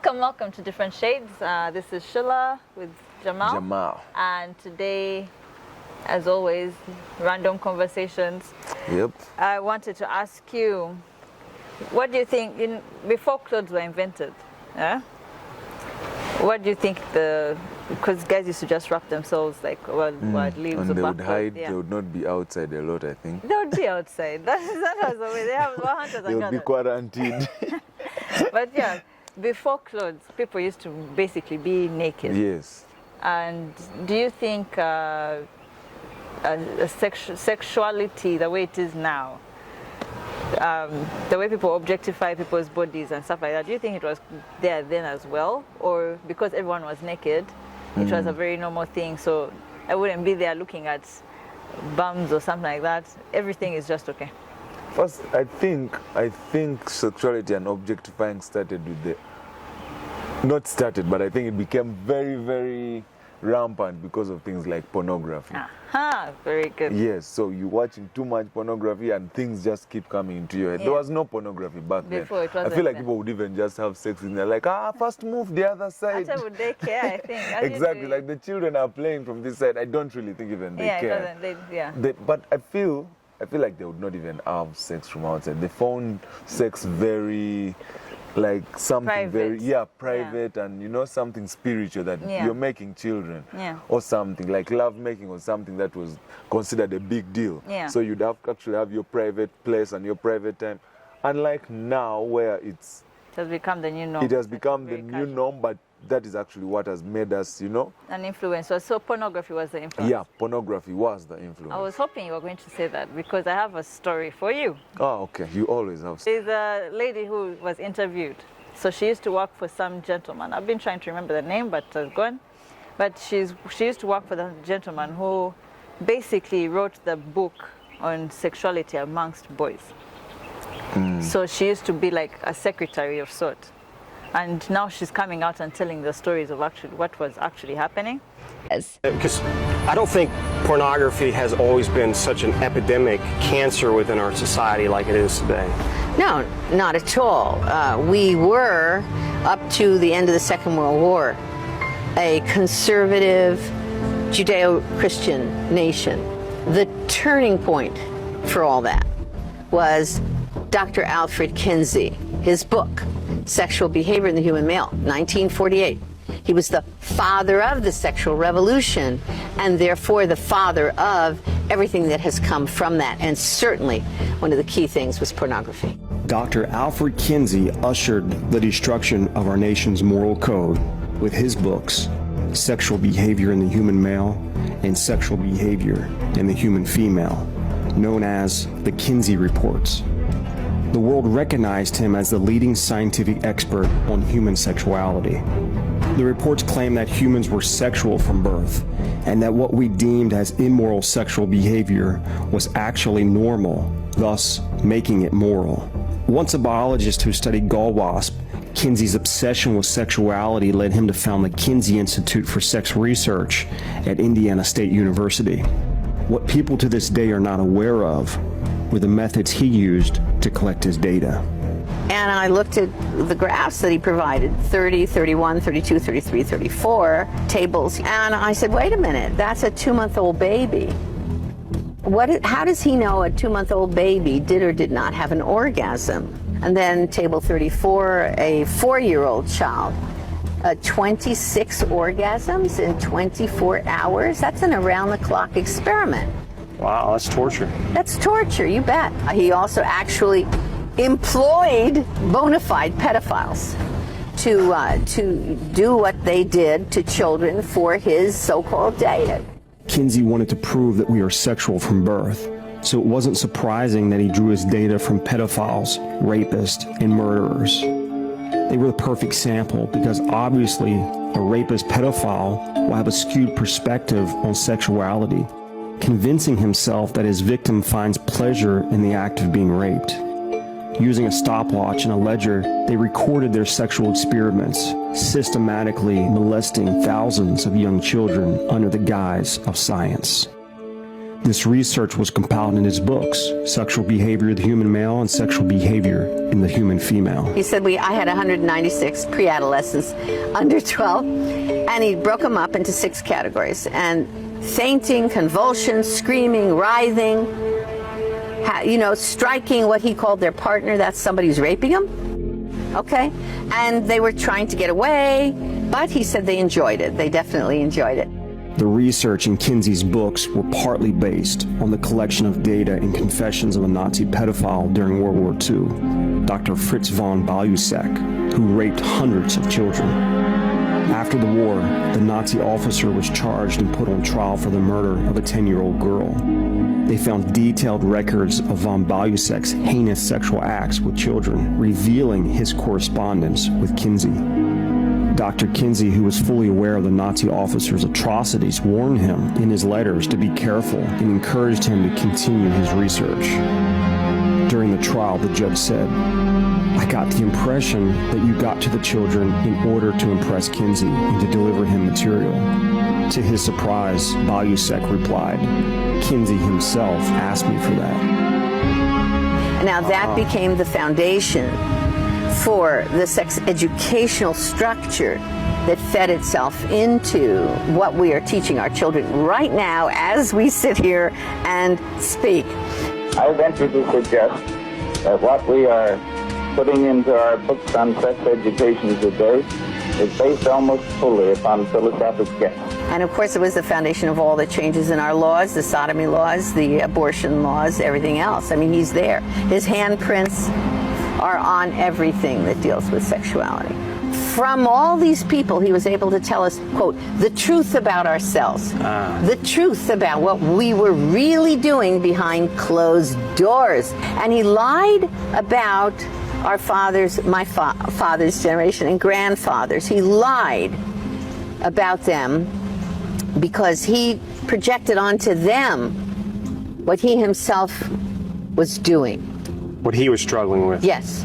Welcome to Different Shades. This is Sheila with Jamal. And today, as always, random conversations. Yep. I wanted to ask you, what do you think, before clothes were invented, what do you think because guys used to just wrap themselves like leaves and or they would backwards, hide, they would not be outside a lot, I think. They would be outside. That was the way. They have hunters They would be quarantined. But yeah, before clothes, people used to basically be naked. Yes. And do you think sexuality, the way it is now, the way people objectify people's bodies and stuff like that, do you think it was there then as well? Or because everyone was naked, it was a very normal thing, so I wouldn't be there looking at bums or something like that. Everything is just okay. First, I think sexuality and objectifying started with not started, but I think it became very, very rampant because of things like pornography. Aha, very good. Yes, so you're watching too much pornography and things just keep coming into your head. Yeah. There was no pornography back Before, then. I feel like people would even just have sex and they're like, first move the other side. Actually, would they care, I think. Exactly, like the children are playing from this side. I don't really think even they care. But I feel like they would not even have sex from outside. They found sex very, like something private. private, and something spiritual that you're making children, or something like love making or something that was considered a big deal. So you'd actually have your private place and your private time. Unlike now, where it has become the new norm. It has become the new norm, but that is actually what has made us, an influence. So pornography was the influence. Yeah, pornography was the influence. I was hoping you were going to say that because I have a story for you. Oh, okay. You always have. There's a lady who was interviewed. So she used to work for some gentleman. I've been trying to remember the name, but it's gone. But she used to work for the gentleman who basically wrote the book on sexuality amongst boys. So she used to be like a secretary of sort. And now she's coming out and telling the stories of actually what was actually happening. Because I don't think pornography has always been such an epidemic cancer within our society like it is today. No, not at all. We were, up to the end of the Second World War, a conservative Judeo-Christian nation. The turning point for all that was Dr. Alfred Kinsey, his book, Sexual Behavior in the Human Male, 1948. He was the father of the sexual revolution and therefore the father of everything that has come from that. And certainly one of the key things was pornography. Dr. Alfred Kinsey ushered the destruction of our nation's moral code with his books, Sexual Behavior in the Human Male and Sexual Behavior in the Human Female, known as the Kinsey Reports. The world recognized him as the leading scientific expert on human sexuality. The reports claim that humans were sexual from birth, and that what we deemed as immoral sexual behavior was actually normal, thus making it moral. Once a biologist who studied gall wasp, Kinsey's obsession with sexuality led him to found the Kinsey Institute for Sex Research at Indiana State University. What people to this day are not aware of were the methods he used to collect his data. And I looked at the graphs that he provided, 30, 31, 32, 33, 34 tables, and I said, wait a minute, that's a 2-month-old baby. How does he know a 2-month-old baby did or did not have an orgasm? And then table 34, a 4-year-old child, 26 orgasms in 24 hours? That's an around-the-clock experiment. Wow, that's torture. That's torture, you bet. He also actually employed bona fide pedophiles to do what they did to children for his so-called data. Kinsey wanted to prove that we are sexual from birth, so it wasn't surprising that he drew his data from pedophiles, rapists, and murderers. They were the perfect sample because obviously a rapist pedophile will have a skewed perspective on sexuality, convincing himself that his victim finds pleasure in the act of being raped. Using a stopwatch and a ledger, they recorded their sexual experiments, systematically molesting thousands of young children under the guise of science. This research was compiled in his books, Sexual Behavior of the Human Male and Sexual Behavior in the Human Female. He said I had 196 pre-adolescents under 12, and he broke them up into 6 categories. And fainting, convulsions, screaming, writhing, striking what he called their partner, that's somebody who's raping them, okay? And they were trying to get away, but he said they enjoyed it. They definitely enjoyed it. The research in Kinsey's books were partly based on the collection of data and confessions of a Nazi pedophile during World War II, Dr. Fritz von Balusek, who raped hundreds of children. After the war, the Nazi officer was charged and put on trial for the murder of a 10-year-old girl. They found detailed records of von Balusek's heinous sexual acts with children, revealing his correspondence with Kinsey. Dr. Kinsey, who was fully aware of the Nazi officer's atrocities, warned him in his letters to be careful and encouraged him to continue his research. During the trial, the judge said, "I got the impression that you got to the children in order to impress Kinsey and to deliver him material." To his surprise, Balusek replied, "Kinsey himself asked me for that." Now that became the foundation for the sex educational structure that fed itself into what we are teaching our children right now as we sit here and speak. I venture to suggest that what we are putting into our books on sex education today is based almost fully upon philosophic guess. And of course it was the foundation of all the changes in our laws, the sodomy laws, the abortion laws, everything else. I mean, he's there. His handprints are on everything that deals with sexuality. From all these people, he was able to tell us, quote, the truth about ourselves, the truth about what we were really doing behind closed doors. And he lied about our fathers, my father's generation and grandfathers. He lied about them because he projected onto them what he himself was doing. What he was struggling with. Yes.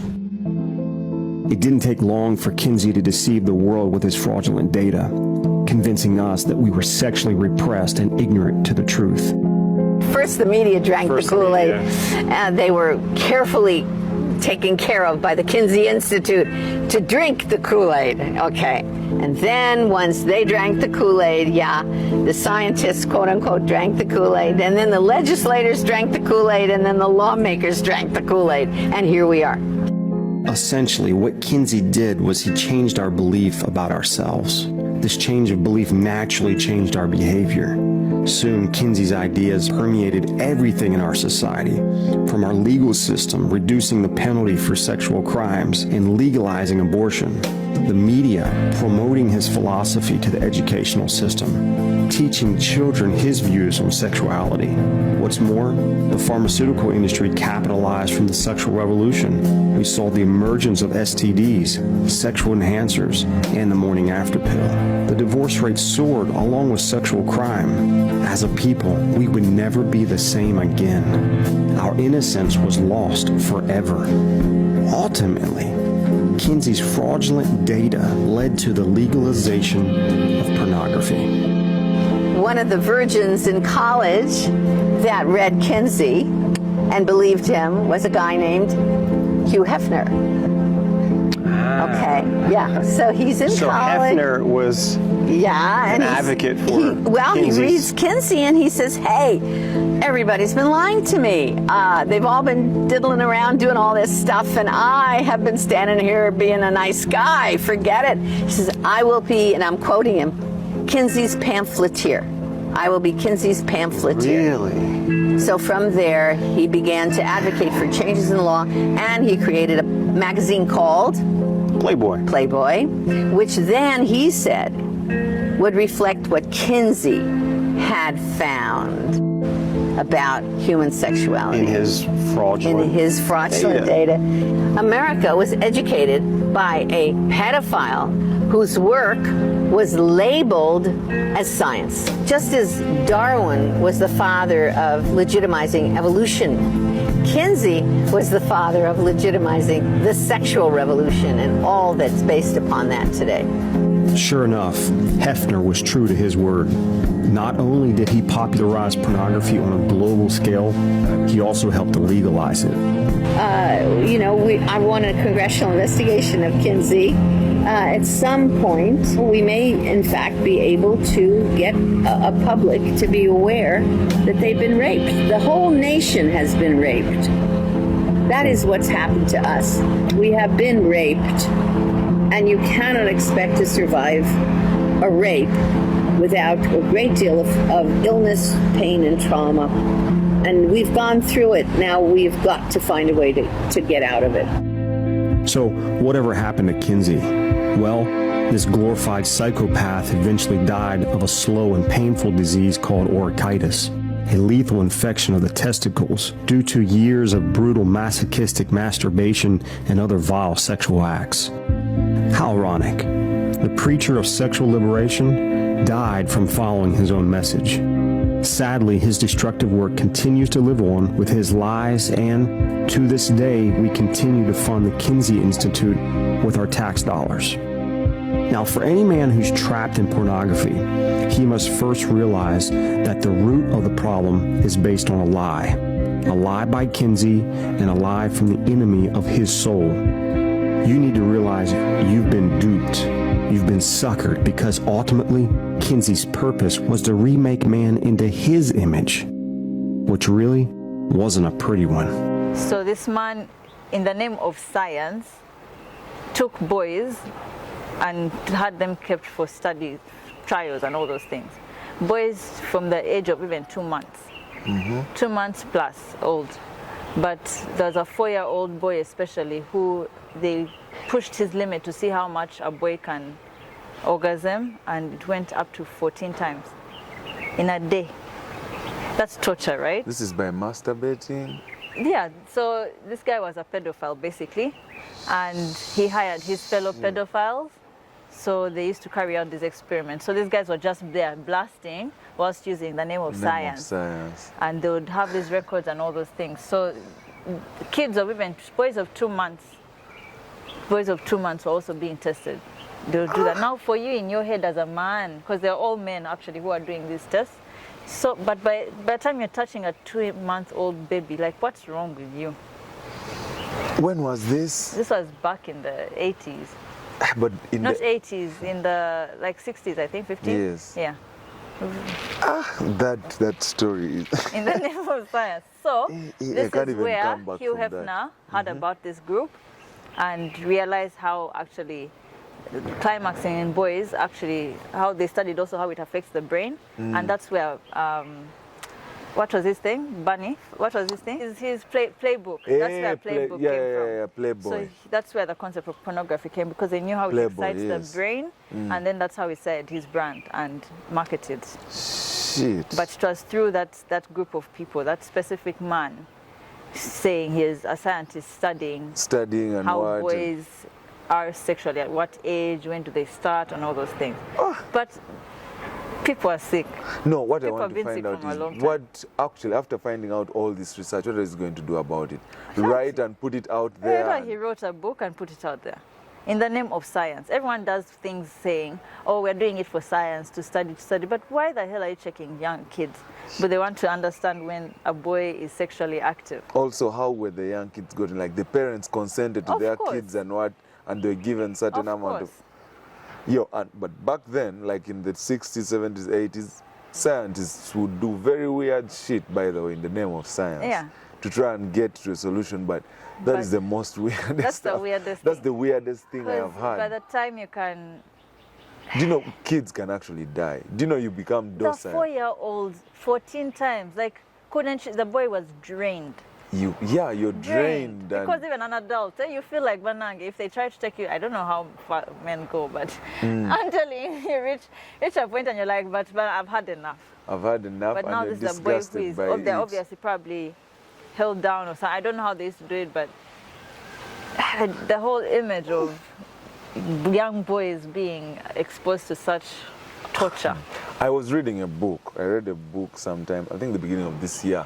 It didn't take long for Kinsey to deceive the world with his fraudulent data, convincing us that we were sexually repressed and ignorant to the truth. First, the media drank the Kool-Aid, and they were carefully taken care of by the Kinsey Institute to drink the Kool-Aid, okay? And then once they drank the Kool-Aid, the scientists, quote unquote, drank the Kool-Aid, and then the legislators drank the Kool-Aid, and then the lawmakers drank the Kool-Aid, and here we are. Essentially, what Kinsey did was he changed our belief about ourselves. This change of belief naturally changed our behavior. Soon, Kinsey's ideas permeated everything in our society, from our legal system, reducing the penalty for sexual crimes, and legalizing abortion. The media promoting his philosophy to the educational system, teaching children his views on sexuality. What's more, the pharmaceutical industry capitalized from the sexual revolution. We saw the emergence of STDs, sexual enhancers, and the morning after pill. The divorce rate soared along with sexual crime. As a people, we would never be the same again. Our innocence was lost forever. Ultimately, Kinsey's fraudulent data led to the legalization of pornography. One of the virgins in college that read Kinsey and believed him was a guy named Hugh Hefner. Okay, so he's in college. So Hefner was an advocate for Kinsey's. He reads Kinsey and he says, hey, everybody's been lying to me. They've all been diddling around doing all this stuff, and I have been standing here being a nice guy. Forget it. He says, I will be, and I'm quoting him, Kinsey's pamphleteer. I will be Kinsey's pamphleteer. Really? So from there, he began to advocate for changes in the law, and he created a magazine called Playboy, which then he said would reflect what Kinsey had found about human sexuality. In his fraudulent data. America was educated by a pedophile whose work was labeled as science. Just as Darwin was the father of legitimizing evolution, Kinsey was the father of legitimizing the sexual revolution and all that's based upon that today. Sure enough, Hefner was true to his word. Not only did he popularize pornography on a global scale, he also helped to legalize it. I want a congressional investigation of Kinsey. At some point, we may, in fact, be able to get a public to be aware that they've been raped. The whole nation has been raped. That is what's happened to us. We have been raped, and you cannot expect to survive a rape without a great deal of illness, pain, and trauma. And we've gone through it. Now we've got to find a way to get out of it. So, whatever happened to Kinsey? Well, this glorified psychopath eventually died of a slow and painful disease called orchitis, a lethal infection of the testicles due to years of brutal masochistic masturbation and other vile sexual acts. How ironic. The preacher of sexual liberation died from following his own message. Sadly, his destructive work continues to live on with his lies, and to this day, we continue to fund the Kinsey Institute with our tax dollars. Now, for any man who's trapped in pornography, he must first realize that the root of the problem is based on a lie by Kinsey and a lie from the enemy of his soul. You need to realize you've been duped. You've been suckered, because ultimately, Kinsey's purpose was to remake man into his image, which really wasn't a pretty one. So this man, in the name of science, took boys and had them kept for study trials and all those things. Boys from the age of even 2 months, 2 months plus old. But there's a 4-year-old boy especially who they pushed his limit to see how much a boy can orgasm, and it went up to 14 times in a day. That's torture, right? This is by masturbating? Yeah, so this guy was a pedophile basically, and he hired his fellow pedophiles, so they used to carry out these experiments. So these guys were just there blasting whilst using the name of science. And they would have these records and all those things. So kids of even boys of 2 months were also being tested. They'll do that. Now for you in your head as a man, because they're all men actually who are doing these tests. So, but by the time you're touching a 2-month-old baby, like, what's wrong with you? When was this? This was back in the 80s. But in not 80s, in the like 60s, I think, 50s. Yes. Yeah. That story. In the name of science. So this is where Hugh Hefner heard about this group and realized how actually climaxing in boys, actually how they studied also how it affects the brain, and that's where what was his thing? Bunny? What was his thing? His playbook. That's where playbook came from. Yeah, Playboy. So that's where the concept of pornography came, because they knew how it excites the brain, and then that's how he said his brand and marketed. Shit. But it was through that group of people, that specific man, saying he is a scientist studying and how boys are sexually, at what age, when do they start, and all those things. But people are sick. No, what people I want to find out is what actually, after finding out all this research, what is he going to do about it? Write and put it out there? He wrote a book and put it out there. In the name of science. Everyone does things saying, oh, we're doing it for science, to study. But why the hell are you checking young kids? But they want to understand when a boy is sexually active. Also, how were the young kids going? Like, the parents consented to their kids and they're given certain amount of... but back then, like in the 60s, 70s, 80s, scientists would do very weird shit, by the way, in the name of science, to try and get to a solution. But that is the most weirdest That's stuff. the weirdest That's the weirdest thing I have heard. By the time you can... Do you know kids can actually die? Do you know you become docile? The 4-year-old, 14 times, like, the boy was drained. You're drained. Because even an adult, you feel like Banang, if they try to take you, I don't know how far men go, but until you reach a point and you're like, but I've had enough. But now this is a boy who is they're obviously probably held down or something. I don't know how they used to do it, but the whole image of young boys being exposed to such torture. I was reading a book. I read a book sometime, I think the beginning of this year.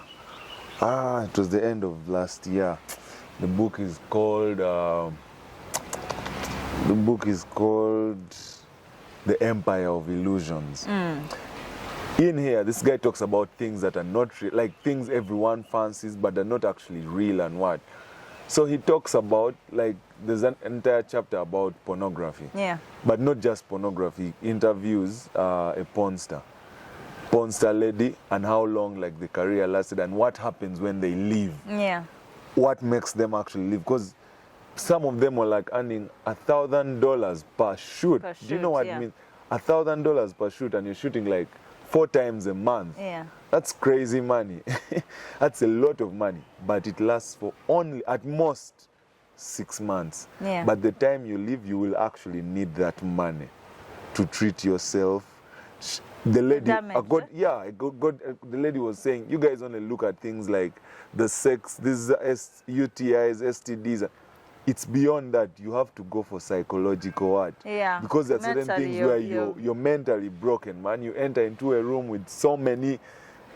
It was the end of last year. The book is called the empire of illusions. In here, this guy talks about things that are not real, like things everyone fancies, but they're not actually real and what. So he talks about, like, there's an entire chapter about pornography. Yeah. But not just pornography. He interviews a porn star lady, and how long, like, the career lasted, and what happens when they leave. Yeah. What makes them actually leave? Because some of them were like earning $1,000 per shoot. Do you know what it means? $1,000 per shoot, and you're shooting like 4 times a month. Yeah. That's crazy money. That's a lot of money. But it lasts for only, at most, 6 months. Yeah. But the time you leave, you will actually need that money to treat yourself. The lady, the lady was saying, you guys only look at things like the sex, these UTIs, STDs. It's beyond that. You have to go for psychological art. Yeah. Because there's certain things where you're mentally broken, man. You enter into a room with so many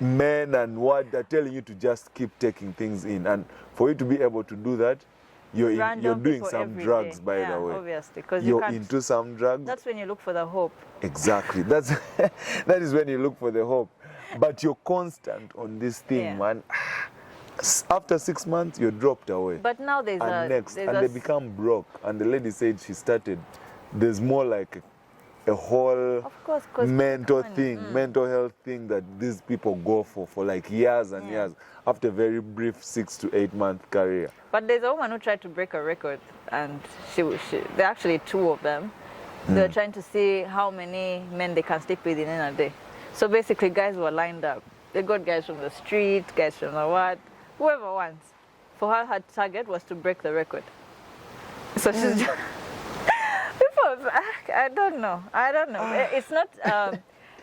men and what they're telling you to just keep taking things in. And for you to be able to do that, you're doing some drugs, by the way. Obviously, because you're into some drugs. That's when you look for the hope. Exactly. That is when you look for the hope. But you're constant on this thing, man. After 6 months, you're dropped away. But now they become broke. And the lady said she started. There's more like a whole mental thing, mental health thing that these people go for like years and years after a very brief 6 to 8 month career. But there's a woman who tried to break a record, and there are actually 2 of them. They're trying to see how many men they can sleep with in a day. So basically, guys were lined up. They got guys from the street, guys from the what, whoever wants. For her target was to break the record. So she's just... People, I don't know. It's not...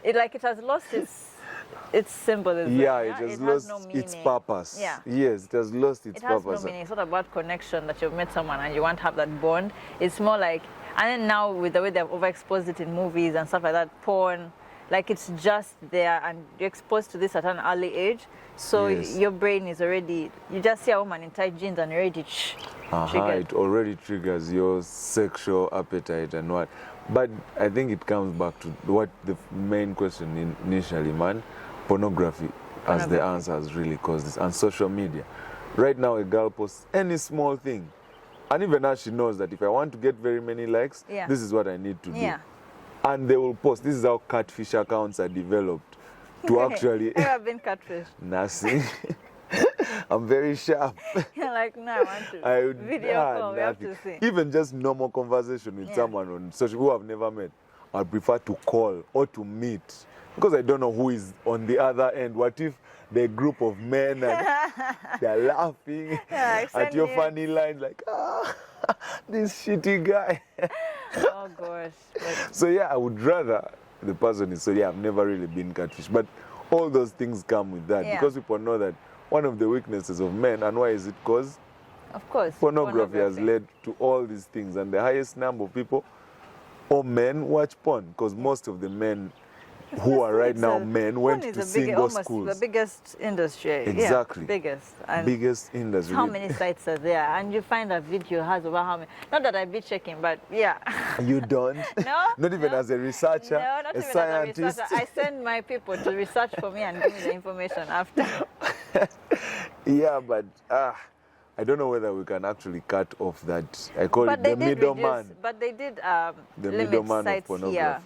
it has lost its symbolism. Yeah, it has lost its purpose. Yeah. Yes, it has lost its purpose. It has no meaning. It's not about connection, that you've met someone and you want to have that bond. It's more like... And then now, with the way they've overexposed it in movies and stuff like that, porn, like it's just there, and you're exposed to this at an early age. So your brain is already... You just see a woman in tight jeans and you're already triggered. It already triggers your sexual appetite and what. But I think it comes back to what the main question initially, man. Pornography as the answer has really caused this. And social media. Right now, a girl posts any small thing. And even now she knows that if I want to get very many likes, this is what I need to do. And they will post. This is how catfish accounts are developed. To actually... I have been catfished. Nothing. I'm very sharp. You're like, no, I want to video call, we have to see. Even just normal conversation with someone on social who I've never met, I prefer to call or to meet. Because I don't know who is on the other end. What if the group of men and they're laughing at your funny lines like, this shitty guy. Oh gosh. So I would rather the person is, I've never really been catfish. But all those things come with that because people know that one of the weaknesses of men, and why is it? Because pornography has led to all these things, and the highest number of people or men watch porn, because most of the men who are right now men went to single schools. The biggest industry. Exactly. Biggest. And biggest industry. How many sites are there? And you find a video has over how many. Not that I be checking, but You don't? No. Not even as a researcher, no, not a even scientist. As a researcher. I send my people to research for me and give me the information after. But I don't know whether we can actually cut off that. I call it the middleman. But they did the limit middleman sites of pornography. here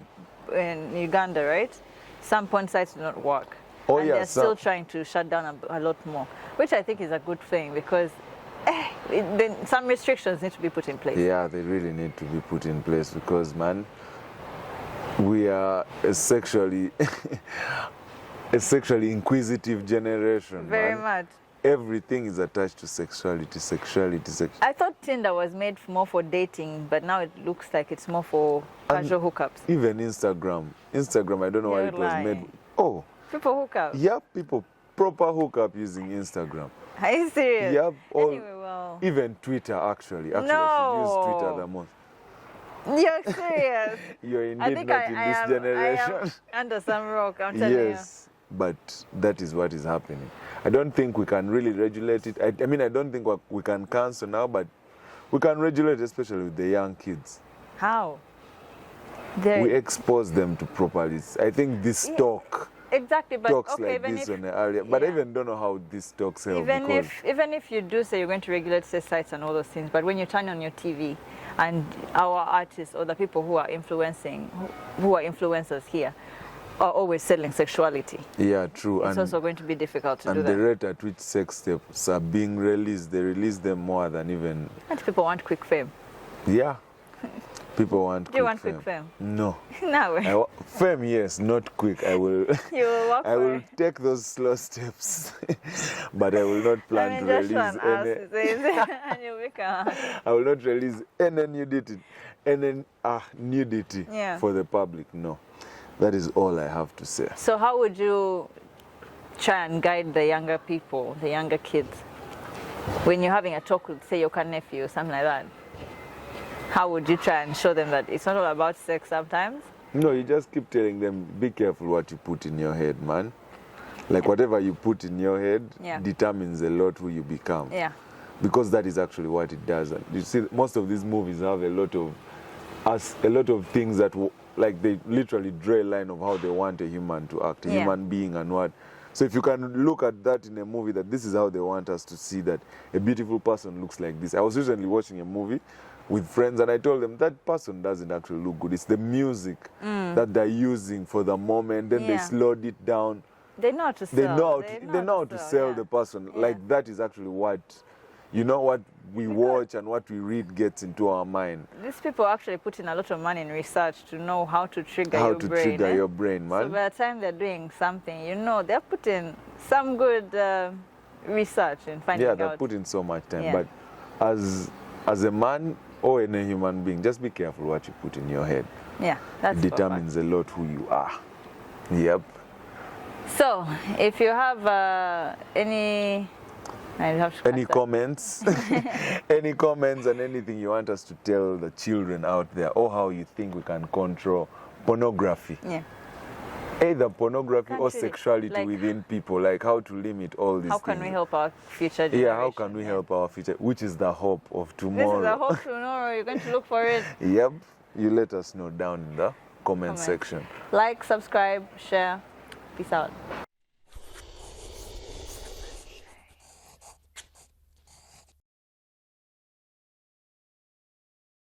in Uganda, right? Some porn sites do not work. And they're still trying to shut down a lot more, which I think is a good thing, because then some restrictions need to be put in place. Yeah, they really need to be put in place, because, man, we are a sexually inquisitive generation. Very much. Everything is attached to sexuality. I thought Tinder was made more for dating, but now it looks like it's more for casual hookups. Even Instagram, I don't know why it was made. Oh. People hook up? Yep, people proper hook up using Instagram. Are you serious? Yep. Anyway, even Twitter, actually. No. I should use Twitter the most. You're serious? You're indeed not in this generation. I am under some rock, I'm telling you. Yes, but that is what is happening. I don't think we can really regulate it. I don't think we can cancel now, but we can regulate, especially with the young kids. How? we expose them to properly. I think this talk exactly, but talks okay, like this on the area, but I even don't know how this talks help. Even if you do say you're going to regulate sites and all those things, but when you turn on your TV and our artists or the people who are influencing, who are influencers here, are always selling sexuality. Yeah, true. It's also going to be difficult to do that. And the rate at which sex tapes are being released, they release them more than even... And people want quick fame. Yeah. People want quick fame. Do you want quick fame? No. No. Fame, yes, not quick. I will... You will walk I will take those slow steps, but I will not plan to release any... and you become... I will not release any nudity for the public, no. That is all I have to say. So how would you try and guide the younger people, the younger kids, when you're having a talk with, say, your nephew or something like that? How would you try and show them that it's not all about sex sometimes? No, you just keep telling them, be careful what you put in your head, man. Like whatever you put in your head determines a lot who you become. Yeah. Because that is actually what it does. And you see, most of these movies have a lot of things that... like they literally draw a line of how they want a human to act, a human being and what. So if you can look at that in a movie, that this is how they want us to see that a beautiful person looks like this. I was recently watching a movie with friends and I told them that person doesn't actually look good. It's the music that they're using for the moment, then they slowed it down. They know how to sell. They know how to sell the person. Like that is actually what, you know, what we watch and what we read gets into our mind. These people actually put in a lot of money in research to know how to trigger your brain. How to trigger your brain, man. So by the time they're doing something, you know, they're putting some good research in finding out. Yeah, they put in so much time. But as a man or any human being, just be careful what you put in your head. Yeah, that's it determines a lot who you are. Yep. So, if you have any comments any comments and anything you want us to tell the children out there, or how you think we can control pornography, either pornography or sexuality within people, like how to limit all these things. How can we help our future generation? Yeah, how can we help our future, which is the hope of tomorrow. This is the hope of tomorrow. You're going to look for it. Yep. You let us know down in the comment section. Like, subscribe, share. Peace out.